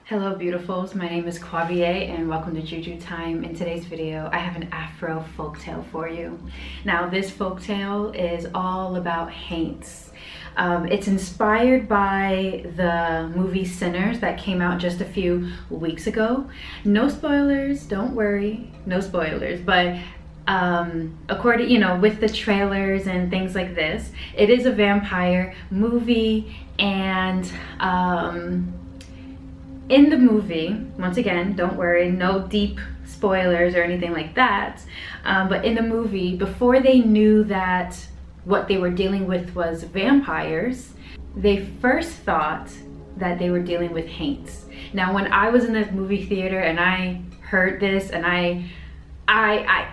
Hello beautifuls, my name is Quavia and welcome to JuJu Thyme. In today's video, I have an Afro folktale for you. Now this folktale is all about Haints. It's inspired by the movie Sinners that came out just a few weeks ago. No spoilers, don't worry, no spoilers, but according, with the trailers and things like this, it is a vampire movie. And in the movie, once again, don't worry, no deep spoilers or anything like that, but in the movie, before they knew that what they were dealing with was vampires, they first thought that they were dealing with Haints. Now, when I was in the movie theater and I heard this, and I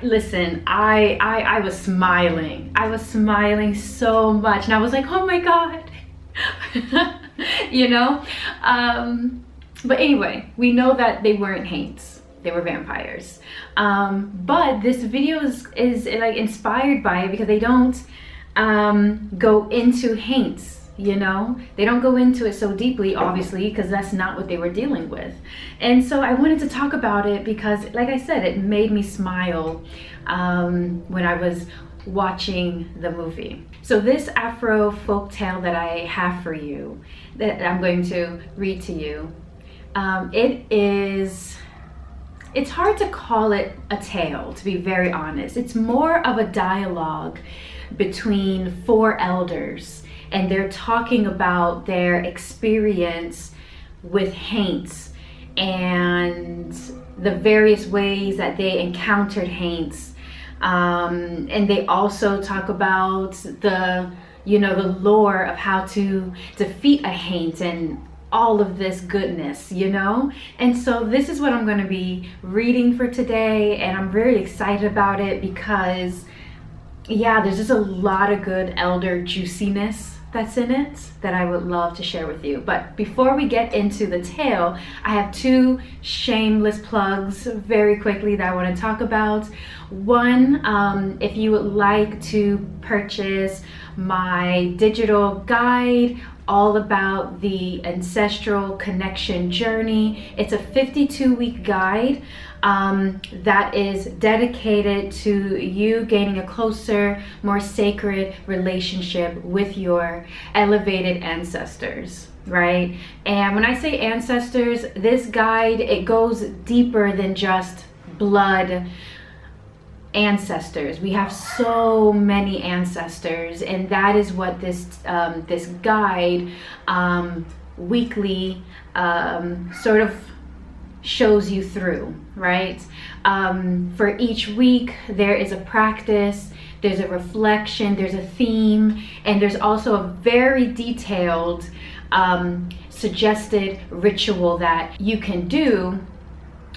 was smiling. I was smiling so much, and I was like, oh my God, But anyway, we know that they weren't Haints, they were vampires. But this video is like inspired by it because they don't go into Haints, they don't go into it so deeply, obviously, because that's not what they were dealing with. And so I wanted to talk about it because, like I said, it made me smile when I was watching the movie. So this Afro folktale that I have for you, that I'm going to read to you, it's hard to call it a tale, to be very honest. It's more of a dialogue between four elders, and they're talking about their experience with Haints and the various ways that they encountered Haints. And they also talk about the lore of how to defeat a Haint and all of this goodness, And so this is what I'm going to be reading for today, and I'm very excited about it because, there's just a lot of good elder juiciness that's in it that I would love to share with you. But before we get into the tale, I have two shameless plugs very quickly that I want to talk about. One, if you would like to purchase my digital guide all about the Ancestral Connection Journey, it's a 52-week guide that is dedicated to you gaining a closer, more sacred relationship with your elevated ancestors, right? And when I say ancestors, this guide, it goes deeper than just blood ancestors. We have so many ancestors, and that is what this this guide weekly sort of shows you through, right? For each week there is a practice, there's a reflection, there's a theme, and there's also a very detailed suggested ritual that you can do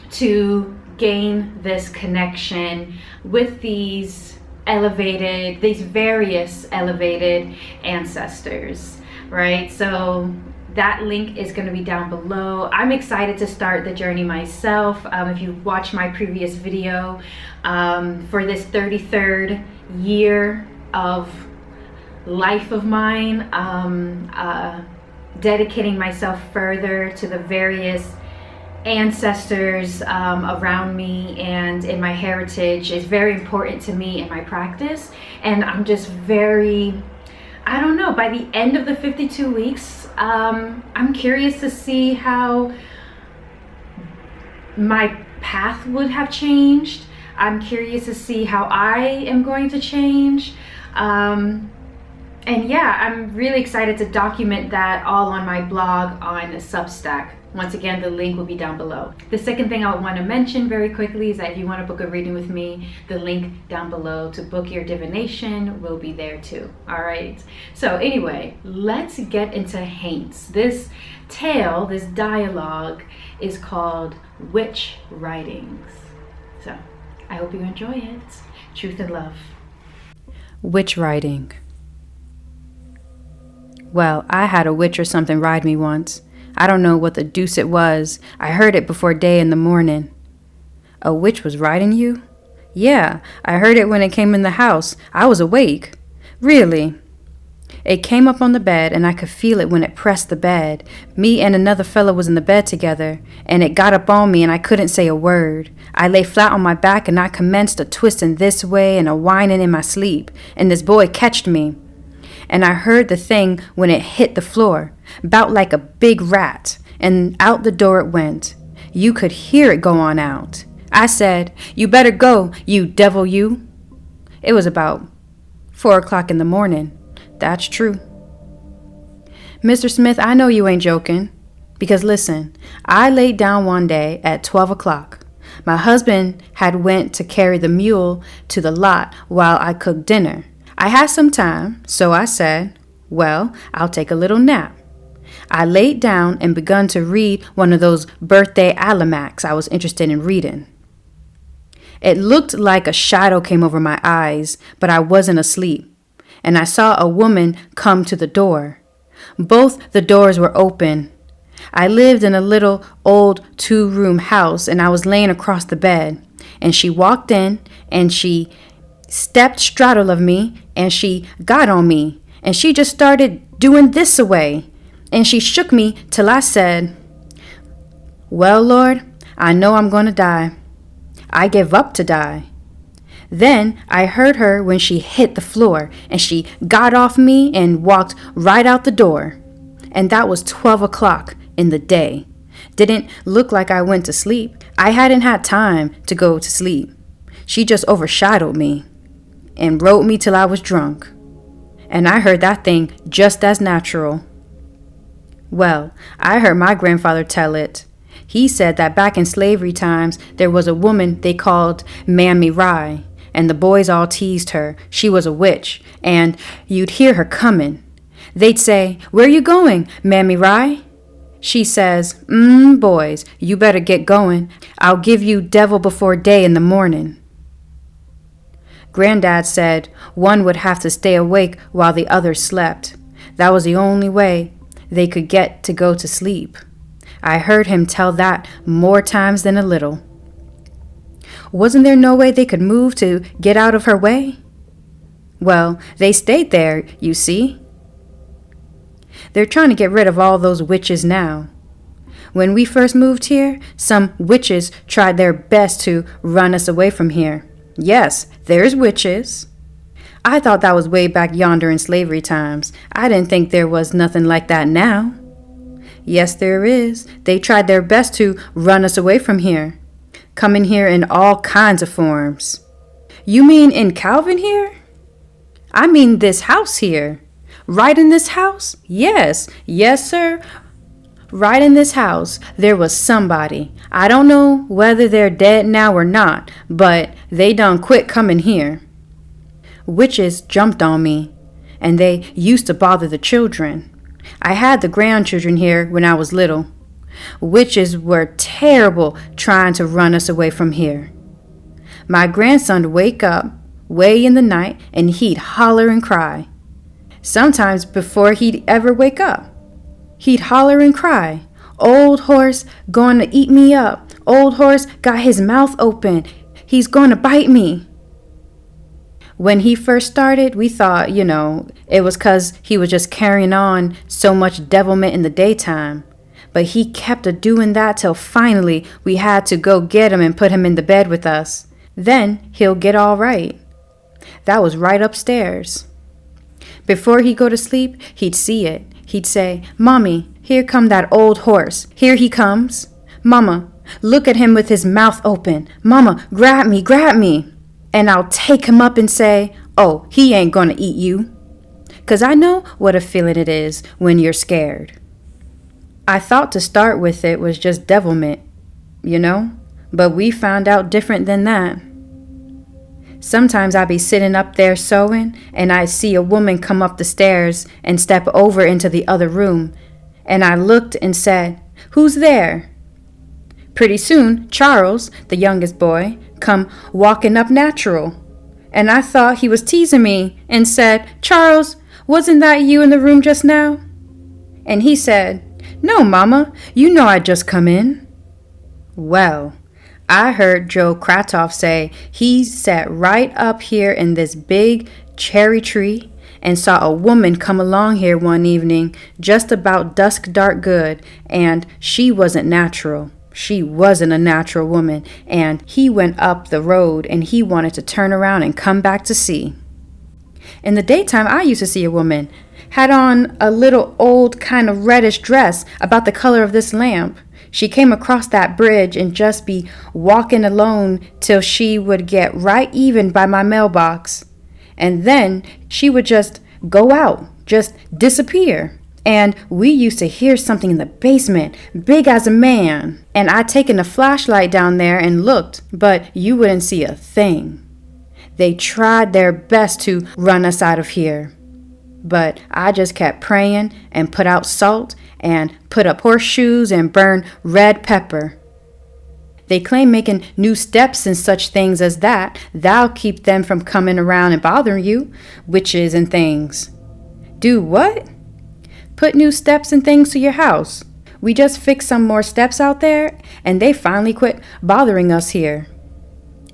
to gain this connection with these various elevated ancestors, right? So that link is going to be down below. I'm excited to start the journey myself. If you watched my previous video, for this 33rd year of life of mine, dedicating myself further to the various ancestors around me and in my heritage is very important to me in my practice. And I'm just very, I don't know, by the end of the 52 weeks, I'm curious to see how my path would have changed. I'm curious to see how I am going to change. And I'm really excited to document that all on my blog on Substack. Once again, the link will be down below. The second thing I would want to mention very quickly is that if you want to book a reading with me, the link down below to book your divination will be there too. All right. So anyway, let's get into Haints. This tale, this dialogue is called Witch Writings. So I hope you enjoy it. Truth and love. Witch writing. Well, I had a witch or something ride me once. I don't know what the deuce it was. I heard it before day in the morning. A witch was riding you? Yeah, I heard it when it came in the house. I was awake. Really? It came up on the bed, and I could feel it when it pressed the bed. Me and another fellow was in the bed together, and it got up on me, and I couldn't say a word. I lay flat on my back, and I commenced a twisting this way and a whining in my sleep, and this boy catched me. And I heard the thing when it hit the floor, 'bout like a big rat, and out the door it went. You could hear it go on out. I said, "You better go, you devil, you." It was about 4 o'clock in the morning. That's true. Mr. Smith, I know you ain't joking. Because listen, I laid down one day at 12 o'clock. My husband had went to carry the mule to the lot while I cooked dinner. I had some time, so I said, well, I'll take a little nap. I laid down and begun to read one of those birthday almanacs I was interested in reading. It looked like a shadow came over my eyes, but I wasn't asleep, and I saw a woman come to the door. Both the doors were open. I lived in a little old 2-room house, and I was laying across the bed, and she walked in, and she stepped straddle of me, and she got on me, and she just started doing this away, and she shook me till I said, "Well, Lord, I know I'm going to die. I give up to die." Then I heard her when she hit the floor, and she got off me and walked right out the door. And that was 12 o'clock in the day. Didn't look like I went to sleep. I hadn't had time to go to sleep. She just overshadowed me and rode me till I was drunk. And I heard that thing just as natural. Well, I heard my grandfather tell it. He said that back in slavery times, there was a woman they called Mammy Rye, and the boys all teased her. She was a witch, and you'd hear her coming. They'd say, "Where you going, Mammy Rye?" She says, "Boys, you better get going. I'll give you devil before day in the morning." Granddad said one would have to stay awake while the others slept. That was the only way they could get to go to sleep. I heard him tell that more times than a little. Wasn't there no way they could move to get out of her way? Well, they stayed there, you see. They're trying to get rid of all those witches now. When we first moved here, some witches tried their best to run us away from here. Yes, there's witches. I thought that was way back yonder in slavery times. I didn't think there was nothing like that now. Yes, there is. They tried their best to run us away from here. Coming here in all kinds of forms. You mean in Calvin here? I mean this house here. Right in this house? Yes, sir. Right in this house, there was somebody. I don't know whether they're dead now or not, but they done quit coming here. Witches jumped on me, and they used to bother the children. I had the grandchildren here when I was little. Witches were terrible trying to run us away from here. My grandson would wake up way in the night, and he'd holler and cry. Sometimes before he'd ever wake up, he'd holler and cry, "Old horse going to eat me up. Old horse got his mouth open. He's going to bite me." When he first started, we thought, it was 'cause he was just carrying on so much devilment in the daytime. But he kept a-doing that till finally we had to go get him and put him in the bed with us. Then he'll get all right. That was right upstairs. Before he'd go to sleep, he'd see it. He'd say, "Mommy, here come that old horse. Here he comes. Mama, look at him with his mouth open. Mama, grab me. And I'll take him up and say, 'Oh, he ain't gonna eat you.' 'Cause I know what a feeling it is when you're scared." I thought to start with it was just devilment, but we found out different than that. Sometimes I'd be sitting up there sewing, and I'd see a woman come up the stairs and step over into the other room, and I looked and said, "Who's there?" Pretty soon, Charles, the youngest boy, come walking up natural, and I thought he was teasing me and said, "Charles, wasn't that you in the room just now?" And he said, "No, Mama, you know I just come in." Well, I heard Joe Kratoff say he sat right up here in this big cherry tree, and saw a woman come along here one evening just about dusk dark good, and she wasn't natural. She wasn't a natural woman, and he went up the road and he wanted to turn around and come back to see. In the daytime, I used to see a woman, had on a little old kind of reddish dress about the color of this lamp. She came across that bridge and just be walking alone till she would get right even by my mailbox. And then she would just go out, just disappear. And we used to hear something in the basement, big as a man. And I'd taken a flashlight down there and looked, but you wouldn't see a thing. They tried their best to run us out of here. But I just kept praying and put out salt and put up horseshoes and burn red pepper. They claim making new steps and such things as that'll keep them from coming around and bothering you, witches and things. Do what? Put new steps and things to your house. We just fixed some more steps out there, and they finally quit bothering us here.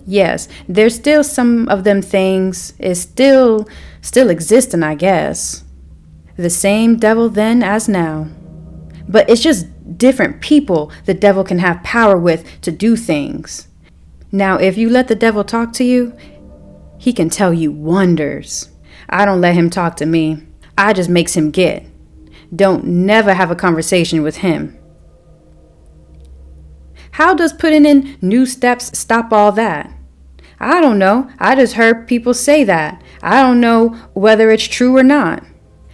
Yes, there's still some of them things is still existing, I guess. The same devil then as now. But it's just different people the devil can have power with to do things. Now, if you let the devil talk to you, he can tell you wonders. I don't let him talk to me. I just makes him get. Don't never have a conversation with him. How does putting in new steps stop all that? I don't know. I just heard people say that. I don't know whether it's true or not.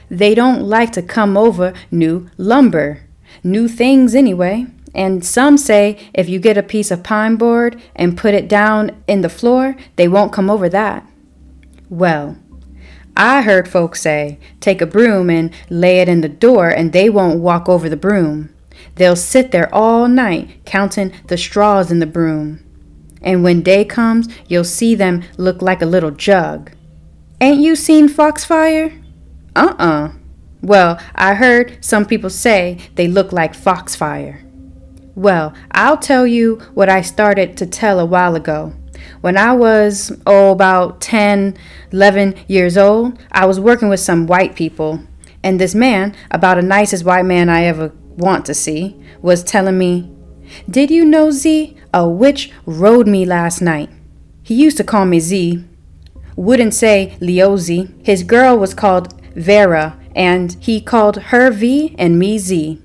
They don't like to come over new lumber. New things anyway. And some say if you get a piece of pine board and put it down in the floor, they won't come over that. Well, I heard folks say, take a broom and lay it in the door and they won't walk over the broom. They'll sit there all night counting the straws in the broom. And when day comes, you'll see them look like a little jug. Ain't you seen foxfire? Well, I heard some people say they look like foxfire. Well, I'll tell you what I started to tell a while ago. When I was, about 10, 11 years old, I was working with some white people. And this man, about the nicest white man I ever want to see, was telling me, "Did you know, Z, a witch rode me last night?" He used to call me Z. Wouldn't say Leozi. His girl was called Vera, and he called her V and me Z.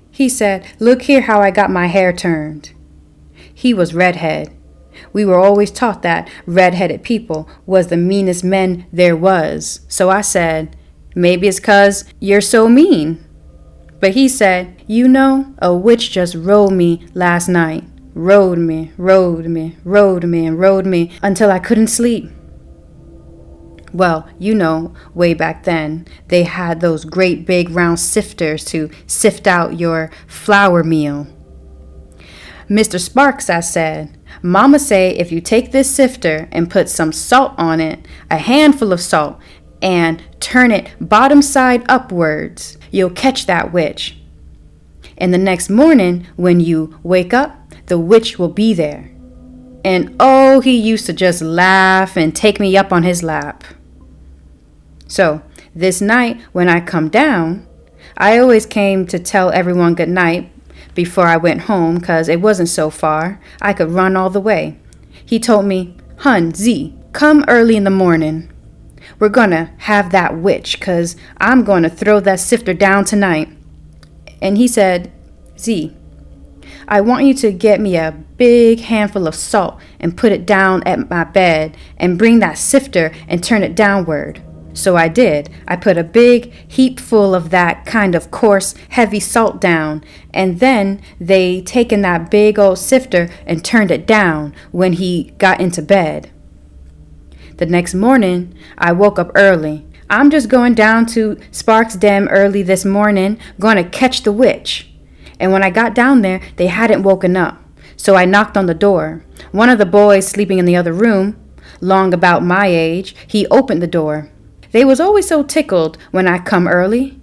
He said, "Look here how I got my hair turned." He was redhead. We were always taught that red-headed people was the meanest men there was. So I said, maybe it's 'cause you're so mean. But he said, "You know, a witch just rode me last night. Rode me, rode me, rode me, and rode me until I couldn't sleep." Well, way back then, they had those great big round sifters to sift out your flour meal. "Mr. Sparks," I said, "Mama say if you take this sifter and put some salt on it, a handful of salt, and turn it bottom side upwards, you'll catch that witch. And the next morning, when you wake up, the witch will be there." And he used to just laugh and take me up on his lap. So, this night when I come down, I always came to tell everyone good night before I went home, 'cause it wasn't so far. I could run all the way. He told me, "Hun, Z, come early in the morning. We're gonna have that witch, 'cause I'm gonna throw that sifter down tonight." And he said, "Z, I want you to get me a big handful of salt and put it down at my bed and bring that sifter and turn it downward." So I did. I put a big heap full of that kind of coarse, heavy salt down, and then they taken that big old sifter and turned it down when he got into bed. The next morning, I woke up early. I'm just going down to Sparks' den early this morning, going to catch the witch. And when I got down there, they hadn't woken up. So I knocked on the door. One of the boys sleeping in the other room, long about my age, he opened the door. They was always so tickled when I come early.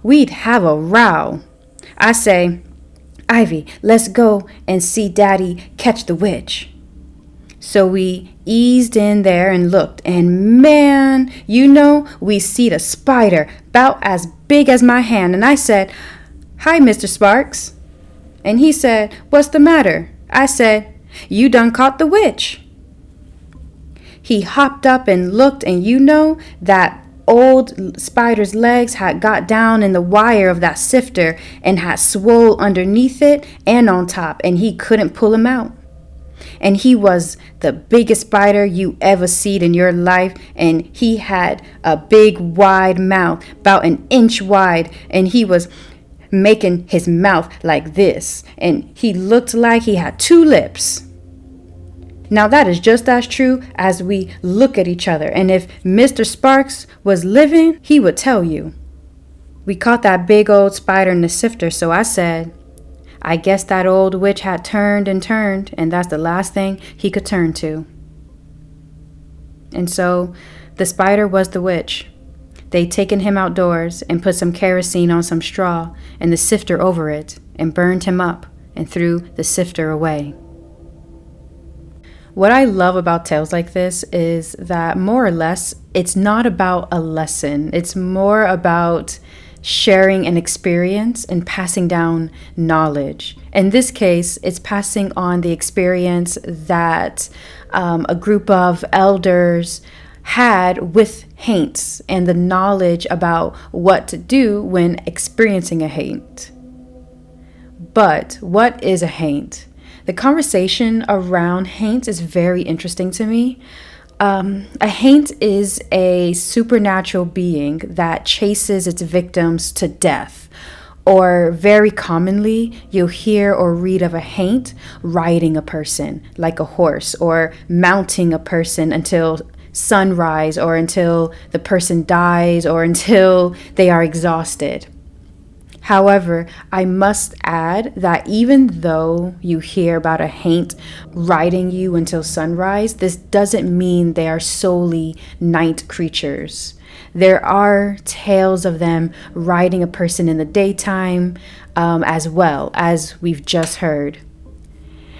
We'd have a row. I say, "Ivy, let's go and see Daddy catch the witch." So we eased in there and looked, and man, we seed a spider about as big as my hand. And I said, "Hi, Mr. Sparks." And he said, "What's the matter?" I said, "You done caught the witch." He hopped up and looked, and that old spider's legs had got down in the wire of that sifter and had swole underneath it and on top, and he couldn't pull him out. And he was the biggest spider you ever seen in your life, and he had a big wide mouth, about an inch wide, and he was making his mouth like this, and he looked like he had 2 lips. Now that is just as true as we look at each other, and if Mr. Sparks was living, he would tell you. We caught that big old spider in the sifter, so I said, I guess that old witch had turned and turned, and that's the last thing he could turn to. And so the spider was the witch. They'd taken him outdoors and put some kerosene on some straw and the sifter over it and burned him up and threw the sifter away. What I love about tales like this is that more or less it's not about a lesson. It's more about sharing an experience and passing down knowledge. In this case, it's passing on the experience that a group of elders had with Haints and the knowledge about what to do when experiencing a Haint. But what is a Haint? The conversation around Haints is very interesting to me. A Haint is a supernatural being that chases its victims to death. Or very commonly, you'll hear or read of a Haint riding a person like a horse, or mounting a person until sunrise, or until the person dies, or until they are exhausted. However, I must add that even though you hear about a Haint riding you until sunrise, this doesn't mean they are solely night creatures. There are tales of them riding a person in the daytime, as well, as we've just heard.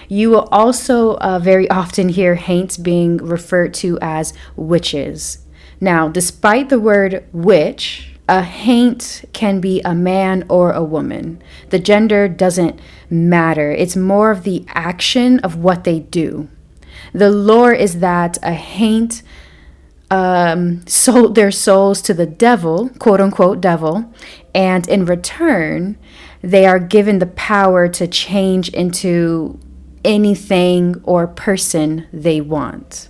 You will also very often hear Haints being referred to as witches. Now, despite the word witch, a Haint can be a man or a woman. The gender doesn't matter. It's more of the action of what they do. The lore is that a Haint sold their souls to the devil, quote unquote devil, and in return, they are given the power to change into anything or person they want.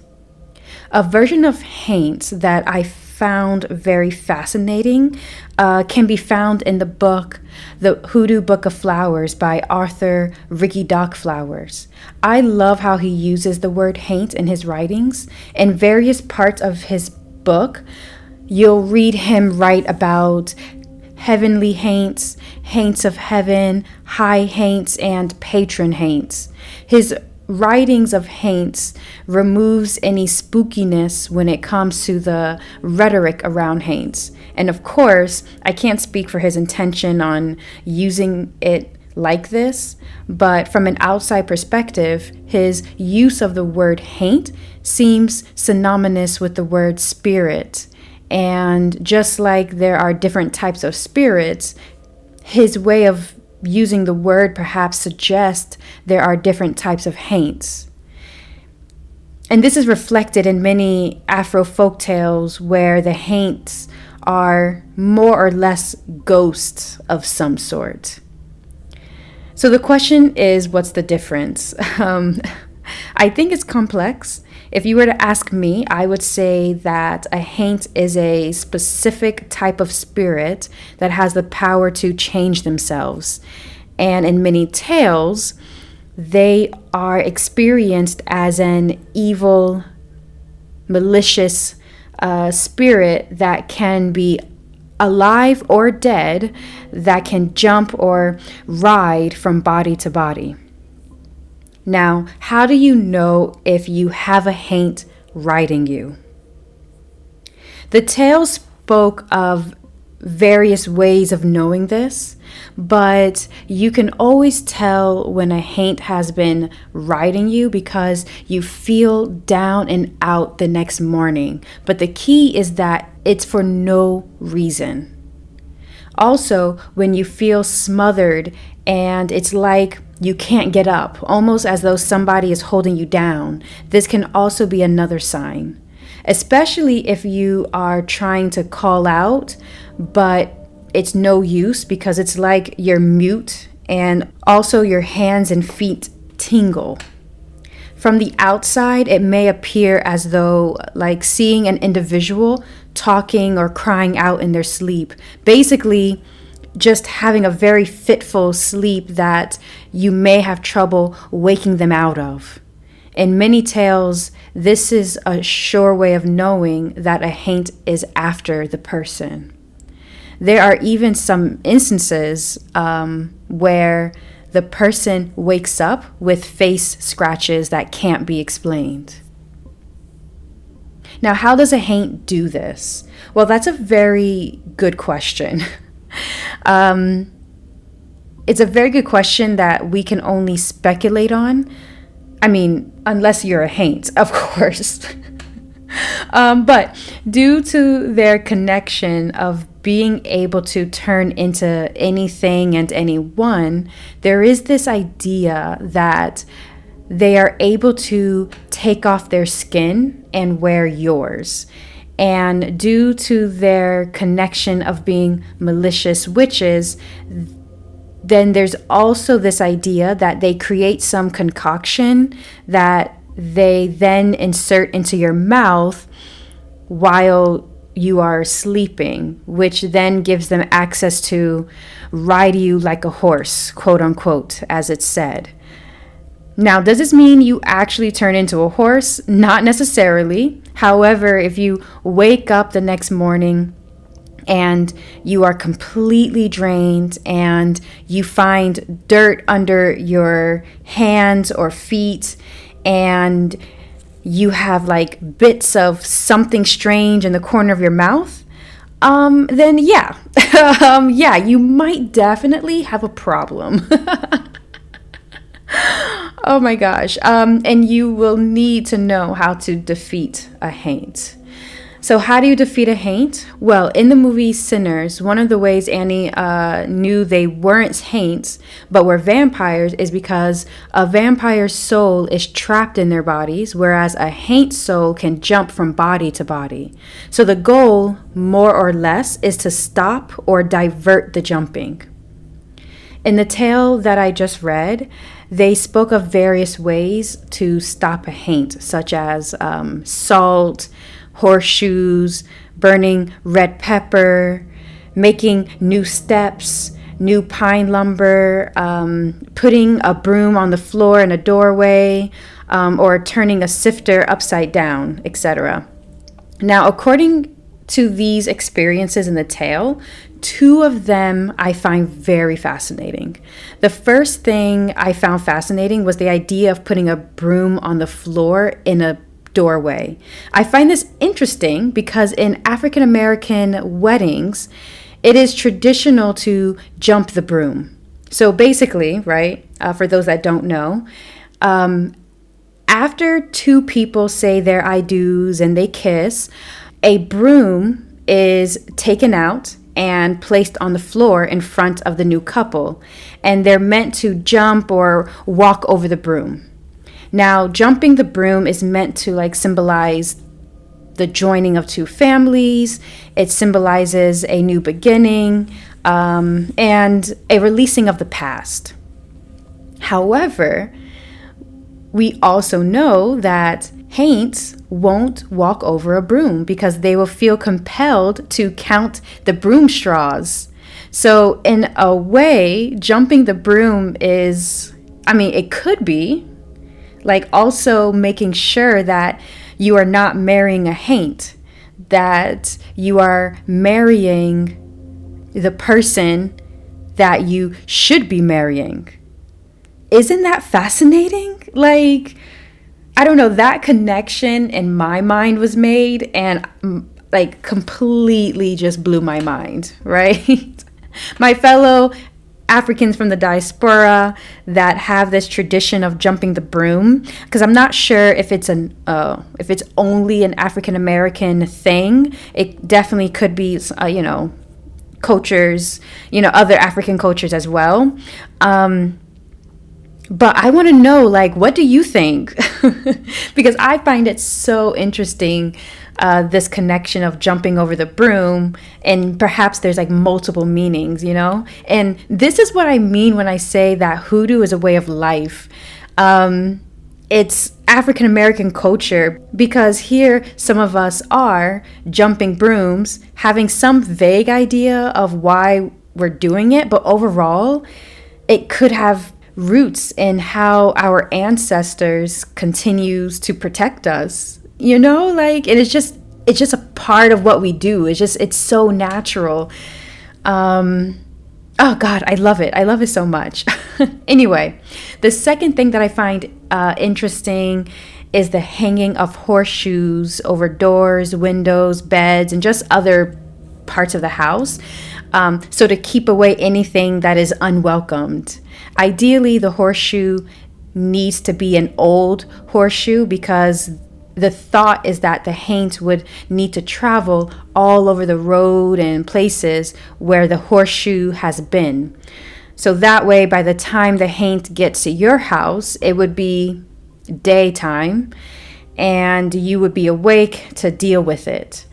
A version of Haints that I found very fascinating can be found in the book The Hoodoo Book of Flowers by author Ricky Dock Flowers. I love how he uses the word Haint in his writings. In various parts of his book, you'll read him write about heavenly Haints, Haints of heaven, high Haints, and patron Haints. His writings of Haints removes any spookiness when it comes to the rhetoric around Haints. And of course, I can't speak for his intention on using it like this, but from an outside perspective, his use of the word Haint seems synonymous with the word spirit. And just like there are different types of spirits, his way of using the word perhaps suggests there are different types of Haints. And this is reflected in many Afro folktales where the Haints are more or less ghosts of some sort. So the question is, what's the difference? I think it's complex. If you were to ask me, I would say that a Haint is a specific type of spirit that has the power to change themselves. And in many tales, they are experienced as an evil, malicious spirit that can be alive or dead, that can jump or ride from body to body. Now, how do you know if you have a Haint riding you? The tale spoke of various ways of knowing this, but you can always tell when a haint has been riding you because you feel down and out the next morning. But the key is that it's for no reason. Also, when you feel smothered and it's like you can't get up, almost as though somebody is holding you down, this can also be another sign. Especially if you are trying to call out, but it's no use because it's like you're mute, and also your hands and feet tingle. From the outside, it may appear as though like seeing an individual talking or crying out in their sleep. Basically, just having a very fitful sleep that you may have trouble waking them out of. In many tales, this is a sure way of knowing that a haint is after the person. There are even some instances where the person wakes up with face scratches that can't be explained. Now, how does a haint do this? Well, that's a very good question. It's a very good question that we can only speculate on. I mean, unless you're a haint, of course. But due to their connection of being able to turn into anything and anyone, there is this idea that they are able to take off their skin and wear yours. And due to their connection of being malicious witches, then there's also this idea that they create some concoction that they then insert into your mouth while you are sleeping, which then gives them access to ride you like a horse, quote unquote, as it's said. Now, does this mean you actually turn into a horse? Not necessarily. However, if you wake up the next morning and you are completely drained and you find dirt under your hands or feet and you have like bits of something strange in the corner of your mouth, then yeah, yeah, you might definitely have a problem. Oh my gosh. And you will need to know how to defeat a haint. So how do you defeat a haint? Well, in the movie Sinners, one of the ways Annie knew they weren't haints, but were vampires, is because a vampire's soul is trapped in their bodies, whereas a haint soul can jump from body to body. So the goal, more or less, is to stop or divert the jumping. In the tale that I just read, they spoke of various ways to stop a haint, such as salt, horseshoes, burning red pepper, making new steps, new pine lumber, putting a broom on the floor in a doorway, or turning a sifter upside down, etc. Now, according to these experiences in the tale, two of them I find very fascinating. The first thing I found fascinating was the idea of putting a broom on the floor in a doorway. I find this interesting because in African American weddings, it is traditional to jump the broom. So basically, right, for those that don't know, after two people say their I do's and they kiss, a broom is taken out and placed on the floor in front of the new couple, and they're meant to jump or walk over the broom. Now, jumping the broom is meant to like symbolize the joining of two families. It symbolizes a new beginning, and a releasing of the past. However, we also know that haints won't walk over a broom because they will feel compelled to count the broom straws. So in a way, jumping the broom is, I mean, it could be like also making sure that you are not marrying a haint, that you are marrying the person that you should be marrying. Isn't that fascinating? Like, I don't know, that connection in my mind was made, and like completely just blew my mind, right? My fellow Africans from the diaspora that have this tradition of jumping the broom, because I'm not sure if it's only an African American thing. It definitely could be, cultures, other African cultures as well. But I want to know, like, what do you think? Because I find it so interesting, this connection of jumping over the broom, and perhaps there's like multiple meanings, And this is what I mean when I say that hoodoo is a way of life. It's African American culture, because here some of us are jumping brooms, having some vague idea of why we're doing it, but overall, it could have roots in how our ancestors continues to protect us, and it's just a part of what we do. It's so natural. Oh God, I love it so much. Anyway, the second thing that I find interesting is the hanging of horseshoes over doors, windows, beds, and just other parts of the house, so to keep away anything that is unwelcomed. Ideally, the horseshoe needs to be an old horseshoe, because the thought is that the Haints would need to travel all over the road and places where the horseshoe has been. So that way, by the time the Haint gets to your house, it would be daytime and you would be awake to deal with it.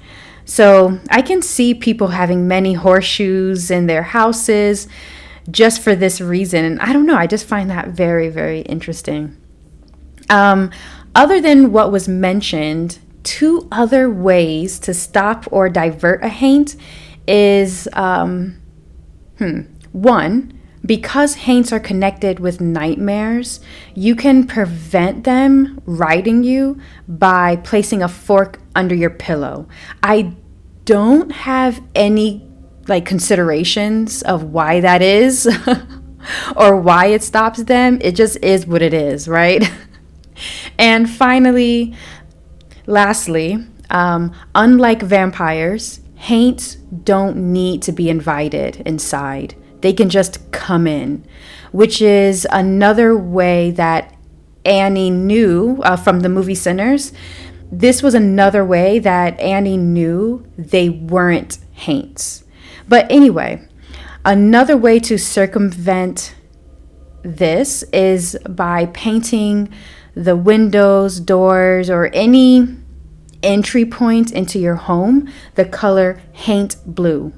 So I can see people having many horseshoes in their houses just for this reason. And I don't know, I just find that very, very interesting. Other than what was mentioned, 2 other ways to stop or divert a Haint is, 1, because Haints are connected with nightmares, you can prevent them riding you by placing a fork under your pillow. I don't have any considerations of why that is or why it stops them. It just is what it is, right? And finally, lastly, unlike vampires, Haints don't need to be invited inside. They can just come in, which is another way that Annie knew from the movie Sinners. This was another way that Annie knew they weren't Haints. But anyway, another way to circumvent this is by painting the windows, doors, or any entry point into your home the color Haint blue.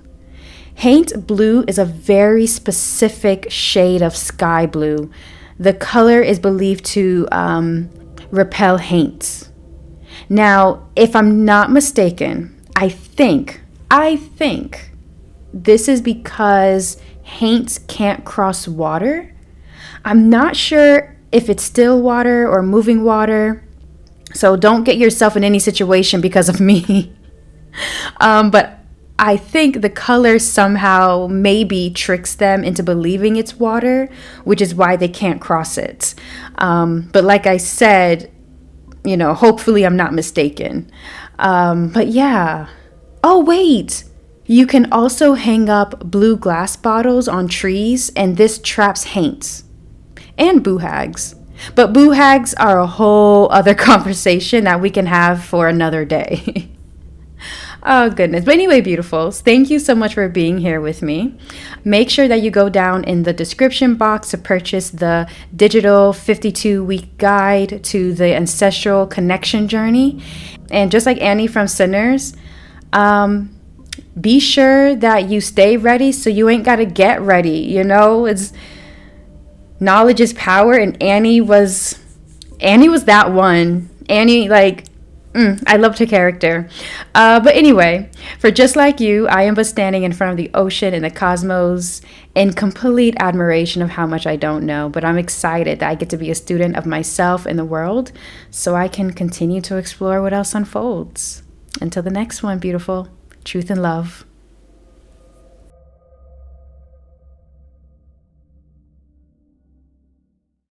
Haint blue is a very specific shade of sky blue. The color is believed to repel Haints. Now, if I'm not mistaken, I think this is because Haints can't cross water. I'm not sure if it's still water or moving water, so don't get yourself in any situation because of me. But I think the color somehow maybe tricks them into believing it's water, which is why they can't cross it. But like I said, hopefully I'm not mistaken. But yeah. Oh, wait. You can also hang up blue glass bottles on trees, and this traps Haints and boo hags. But boo hags are a whole other conversation that we can have for another day. Oh, goodness. But anyway, beautifuls, thank you so much for being here with me. Make sure that you go down in the description box to purchase the digital 52-week guide to the Ancestral Connection Journey. And just like Annie from Sinners, be sure that you stay ready so you ain't got to get ready. It's knowledge is power, and Annie was that one. Annie, I loved her character. But anyway, for just like you, I am but standing in front of the ocean and the cosmos in complete admiration of how much I don't know. But I'm excited that I get to be a student of myself and the world so I can continue to explore what else unfolds. Until the next one, beautiful. Truth and love.